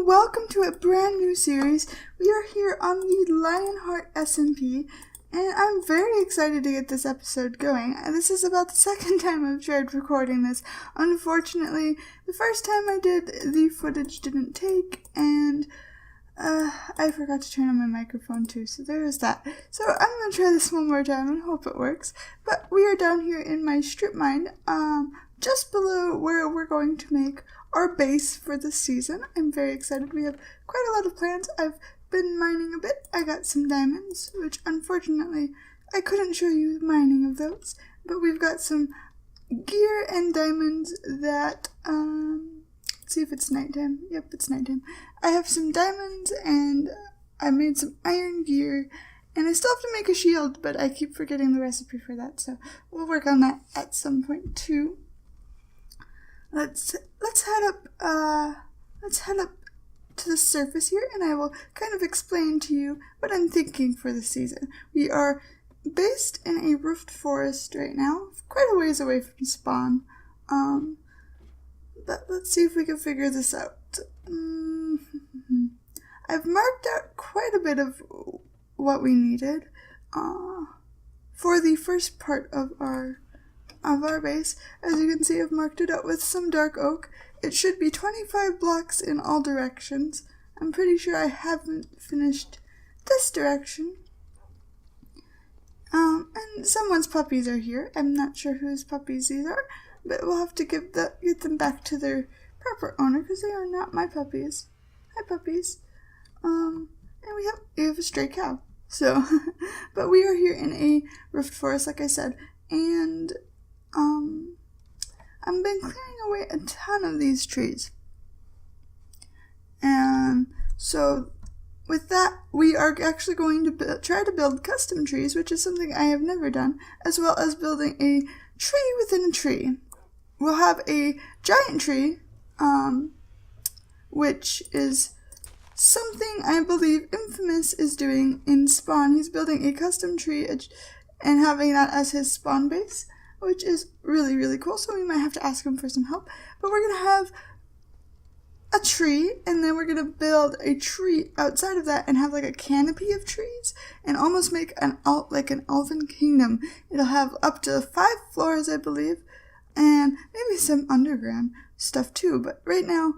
welcome to a brand new series. We are here on the Lionheart SMP, and I'm very excited to get this episode going. This is about the second time I've tried recording this. Unfortunately, the first time I did, the footage didn't take, and I forgot to turn on my microphone too, so there is that. So I'm going to try this one more time and hope it works. But we are down here in my strip mine, just below where we're going to make our base for this season. I'm very excited. We have quite a lot of plants. I've been mining a bit. I got some diamonds, which unfortunately I couldn't show you the mining of those, but we've got some gear and diamonds that, let's see if it's nighttime. Yep, it's nighttime. I have some diamonds and I made some iron gear, and I still have to make a shield, but I keep forgetting the recipe for that, so we'll work on that at some point too. Let's head up to the surface here, and I will kind of explain to you what I'm thinking for the season. We are based in a roofed forest right now, quite a ways away from spawn. But let's see if we can figure this out. I've marked out quite a bit of what we needed for the first part of our base. As you can see, I've marked it out with some dark oak. It should be 25 blocks in all directions. I'm pretty sure I haven't finished this direction. And someone's puppies are here. I'm not sure whose puppies these are, but we'll have to get them back to their proper owner because they are not my puppies. Hi, puppies. And we have a stray cow. So, but we are here in a roofed forest, like I said, and I've been clearing away a ton of these trees. And so with that, we are actually going to try to build custom trees, which is something I have never done, as well as building a tree within a tree. We'll have a giant tree, which is something I believe Infamous is doing in Spawn. He's building a custom tree and having that as his spawn base, which is really, really cool. So we might have to ask him for some help. But we're going to have a tree, and then we're going to build a tree outside of that and have like a canopy of trees and almost make an elven kingdom. It'll have up to 5 floors, I believe, and maybe some underground stuff too. But right now,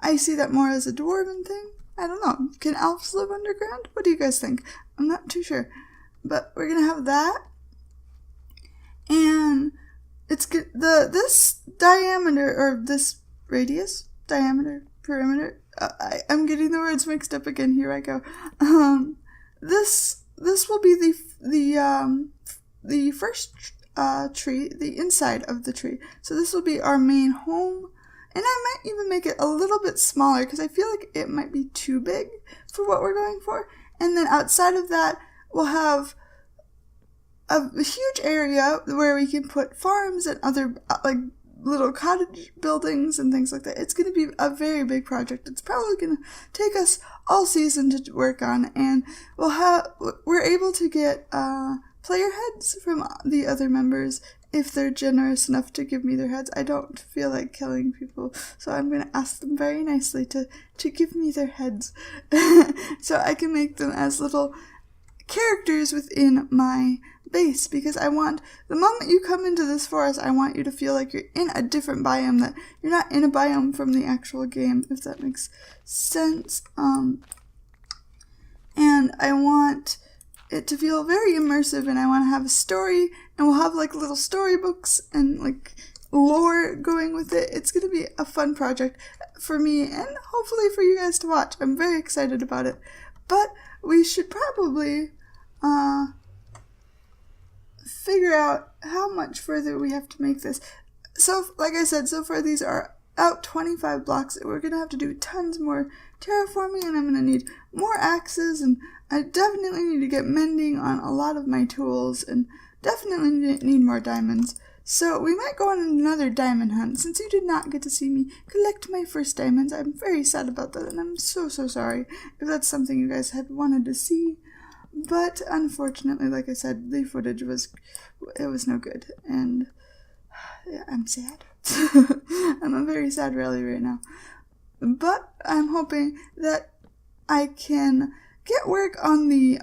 I see that more as a dwarven thing. I don't know. Can elves live underground? What do you guys think? I'm not too sure. But we're going to have that. And it's good. This diameter, or this radius, diameter, perimeter. I'm getting the words mixed up again. Here I go. This will be the first tree, the inside of the tree. So this will be our main home, and I might even make it a little bit smaller because I feel like it might be too big for what we're going for. And then outside of that, we'll have a huge area where we can put farms and other like little cottage buildings and things like that. It's going to be a very big project. It's probably going to take us all season to work on, and we're able to get player heads from the other members if they're generous enough to give me their heads. I don't feel like killing people, so I'm going to ask them very nicely to give me their heads so I can make them as little characters within my base, because I want, the moment you come into this forest, I want you to feel like you're in a different biome, that you're not in a biome from the actual game, if that makes sense. And I want it to feel very immersive, and I want to have a story, and we'll have like little storybooks and like lore going with it. It's going to be a fun project for me and hopefully for you guys to watch. I'm very excited about it, but we should probably figure out how much further we have to make this. So, like I said, so far these are out 25 blocks. We're going to have to do tons more terraforming, and I'm going to need more axes, and I definitely need to get mending on a lot of my tools, and definitely need more diamonds. So we might go on another diamond hunt. Since you did not get to see me collect my first diamonds, I'm very sad about that, and I'm so sorry if that's something you guys had wanted to see. But unfortunately, like I said, the footage was no good, and yeah, I'm sad. I'm a very sad Reli right now. but I'm hoping that I can get work on the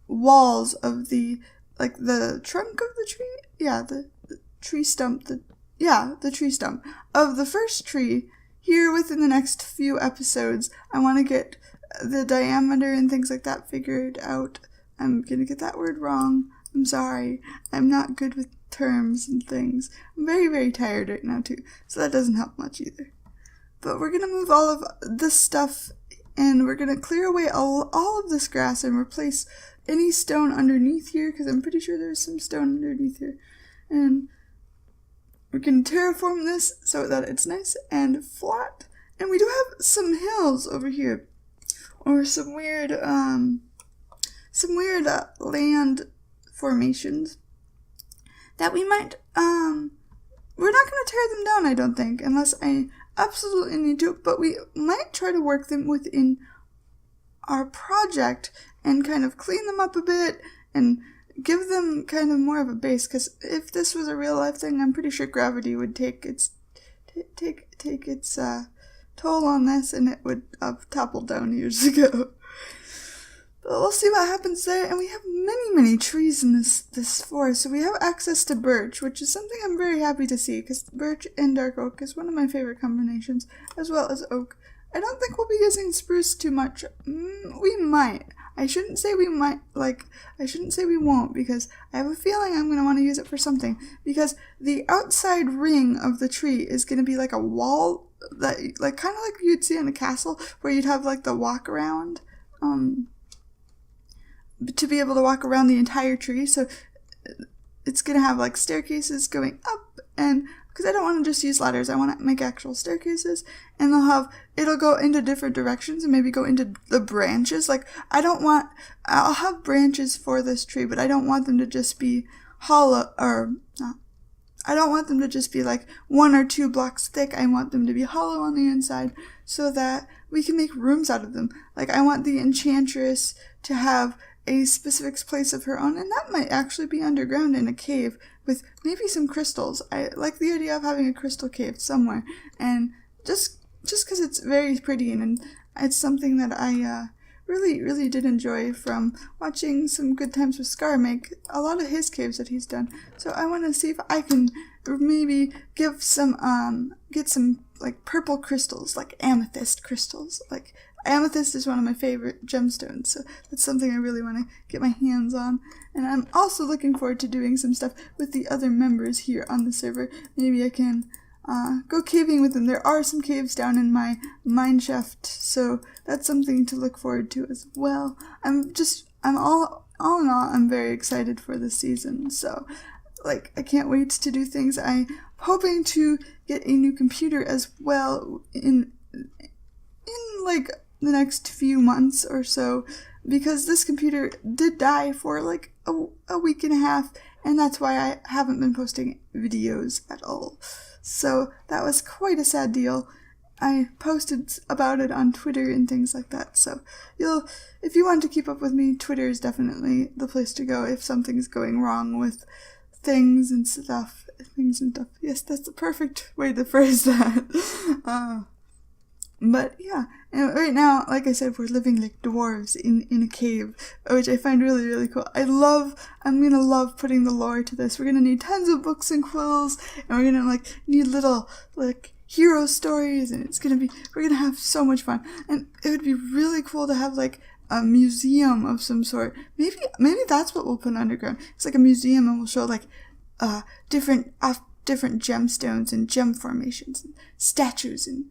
walls of the trunk of the tree. Yeah, the tree stump. The tree stump of the first tree here within the next few episodes. I want to get the diameter and things like that figured out. I'm gonna get that word wrong. I'm sorry. I'm not good with terms and things. I'm very, very tired right now too, so that doesn't help much either. But we're gonna move all of this stuff, and we're gonna clear away all of this grass and replace any stone underneath here, because I'm pretty sure there's some stone underneath here. And we can terraform this so that it's nice and flat. And we do have some hills over here, or some weird land formations that we might, we're not going to tear them down, I don't think, unless I absolutely need to, but we might try to work them within our project and kind of clean them up a bit and give them kind of more of a base, because if this was a real life thing, I'm pretty sure gravity would take its toll on this, and it would have toppled down years ago. But we'll see what happens there. And we have many trees in this forest, so we have access to birch, which is something I'm very happy to see, because birch and dark oak is one of my favorite combinations, as well as oak. I don't think we'll be using spruce too much. We might. I shouldn't say we might, I shouldn't say we won't, because I have a feeling I'm going to want to use it for something, because the outside ring of the tree is going to be like a wall, that, kind of like you'd see in a castle, where you'd have, the walk around, to be able to walk around the entire tree, so it's going to have, staircases going up, and because I don't want to just use ladders, I want to make actual staircases, and it'll go into different directions and maybe go into the branches. I'll have branches for this tree, but I don't want them to just be hollow, I don't want them to just be 1 or 2 blocks thick. I want them to be hollow on the inside so that we can make rooms out of them. I want the enchantress to have a specific place of her own, and that might actually be underground in a cave with maybe some crystals. I like the idea of having a crystal cave somewhere, and just because it's very pretty, and it's something that I really did enjoy from watching some Good Times with Scar make a lot of his caves that he's done. So I want to see if I can maybe get some purple crystals, amethyst crystals. Amethyst is one of my favorite gemstones, so that's something I really want to get my hands on. And I'm also looking forward to doing some stuff with the other members here on the server. Maybe I can go caving with them. There are some caves down in my mine shaft, so that's something to look forward to as well. I'm all in all, I'm very excited for this season, so I can't wait to do things. I'm hoping to get a new computer as well in the next few months or so, because this computer did die for a week and a half, and that's why I haven't been posting videos at all. So that was quite a sad deal. I posted about it on Twitter and things like that, so if you want to keep up with me, Twitter is definitely the place to go if something's going wrong with things and stuff. Yes, that's the perfect way to phrase that. But yeah, and right now, like I said, we're living like dwarves in a cave, which I find really cool. I'm gonna love putting the lore to this. We're gonna need tons of books and quills, and we're gonna need little hero stories, and we're gonna have so much fun. And it would be really cool to have a museum of some sort. Maybe that's what we'll put underground. It's a museum, and we'll show different gemstones and gem formations and statues and.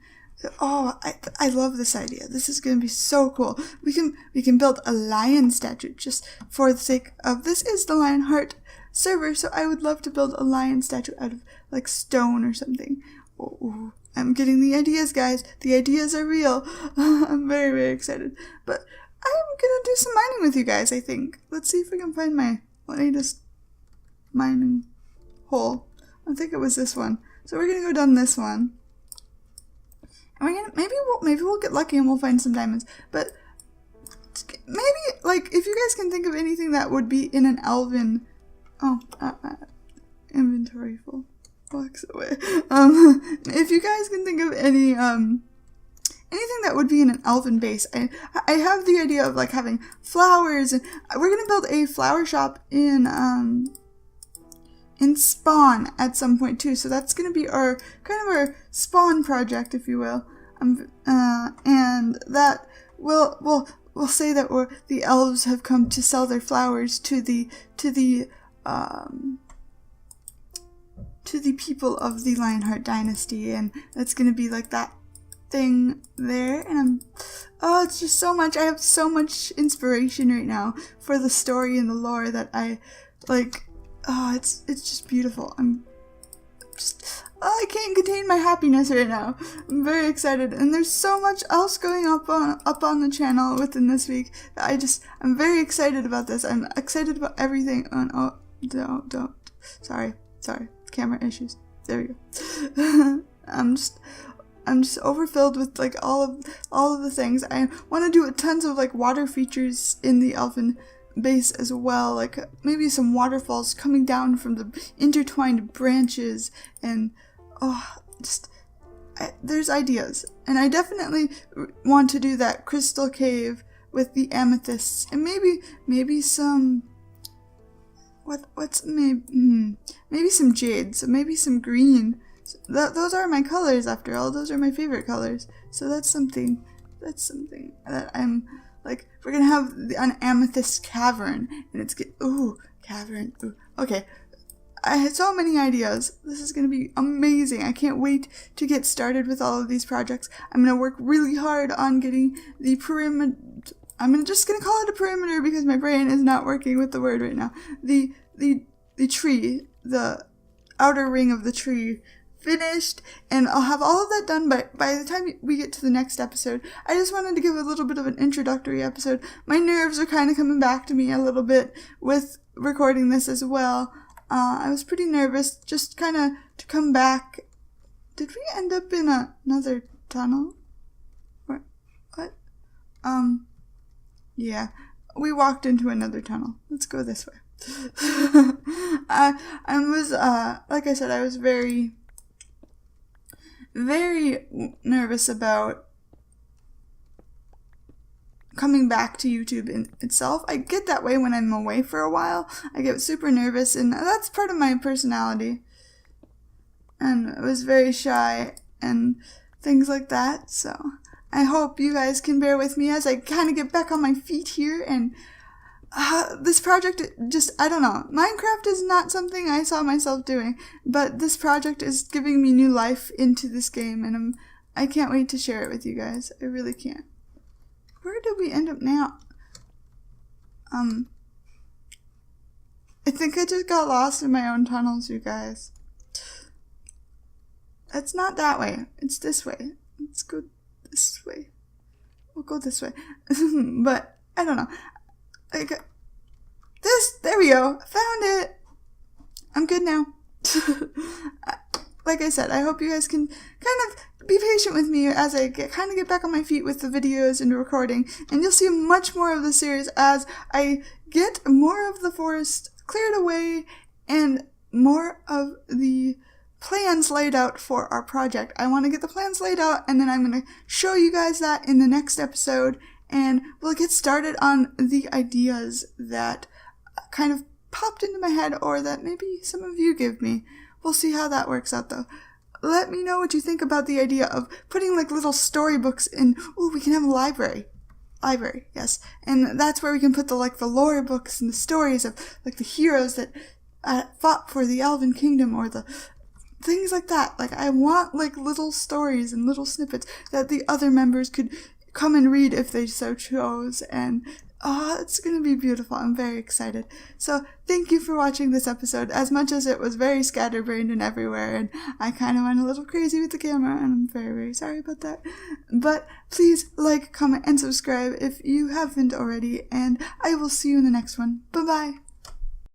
Oh, I love this idea. This is going to be so cool. We can build a lion statue just for the sake of, this is the Lionheart server, so I would love to build a lion statue out of stone or something. Ooh, I'm getting the ideas, guys. The ideas are real. I'm very excited. But I'm going to do some mining with you guys, I think. Let's see if we can find my latest mining hole. I think it was this one. So we're going to go down this one. And maybe we'll get lucky and we'll find some diamonds. But maybe if you guys can think of anything that would be in an elven inventory full, blocks away. if you guys can think of any, anything that would be in an elven base. I have the idea of like having flowers, and we're gonna build a flower shop in Spawn at some point too. So that's gonna be our kind of our Spawn project, if you will. And that we'll say that the elves have come to sell their flowers to the people of the Lionheart Dynasty, and that's gonna be like that thing there. And it's just so much. I have so much inspiration right now for the story and the lore that I like. It's just beautiful. I can't contain my happiness right now. I'm very excited, and there's so much else going up on the channel within this week that I'm very excited about this. I'm excited about everything. Don't. Sorry. Camera issues. There we go. I'm just overfilled with like all of the things. I want to do tons of like water features in the elven base as well, like maybe some waterfalls coming down from the intertwined branches, and there's ideas. And I definitely want to do that crystal cave with the amethysts, and maybe some maybe some jade, so maybe some green. Those are my colors, after all. Those are my favorite colors. So that's something that I'm like. We're gonna have an amethyst cavern, and it's cavern. Okay, I had so many ideas. This is gonna be amazing. I can't wait to get started with all of these projects. I'm gonna work really hard on getting the perimeter. Just gonna call it a perimeter because my brain is not working with the word right now. The tree, the outer ring of the tree finished, and I'll have all of that done by the time we get to the next episode. I just wanted to give a little bit of an introductory episode. My nerves are kind of coming back to me a little bit with recording this as well. I was pretty nervous just kind of to come back. Did we end up in another tunnel? What? Yeah, we walked into another tunnel. Let's go this way. Like I said, I was very nervous about coming back to YouTube in itself. I get that way when I'm away for a while. I get super nervous, and that's part of my personality. And I was very shy and things like that, so I hope you guys can bear with me as I kind of get back on my feet here. And this project, I don't know. Minecraft is not something I saw myself doing, but this project is giving me new life into this game, and I can't wait to share it with you guys. I really can't. Where did we end up now? I think I just got lost in my own tunnels, you guys. It's not that way. It's this way. Let's go this way. We'll go this way. But I don't know. There we go. Found it. I'm good now. Like I said, I hope you guys can kind of be patient with me as I get back on my feet with the videos and recording, and you'll see much more of the series as I get more of the forest cleared away and more of the plans laid out for our project. I want to get the plans laid out, and then I'm going to show you guys that in the next episode, and we'll get started on the ideas that kind of popped into my head, or that maybe some of you give me. We'll see how that works out, though. Let me know what you think about the idea of putting like little storybooks in. Ooh, we can have a library. Yes. And that's where we can put the lore books and the stories of like the heroes that fought for the Elven Kingdom, or the things like that. Like, I want like little stories and little snippets that the other members could come and read if they so chose, and it's gonna be beautiful. I'm very excited. So thank you for watching this episode, as much as it was very scatterbrained and everywhere, and I kind of went a little crazy with the camera, and I'm very, very sorry about that. But please like, comment, and subscribe if you haven't already, and I will see you in the next one. Bye bye.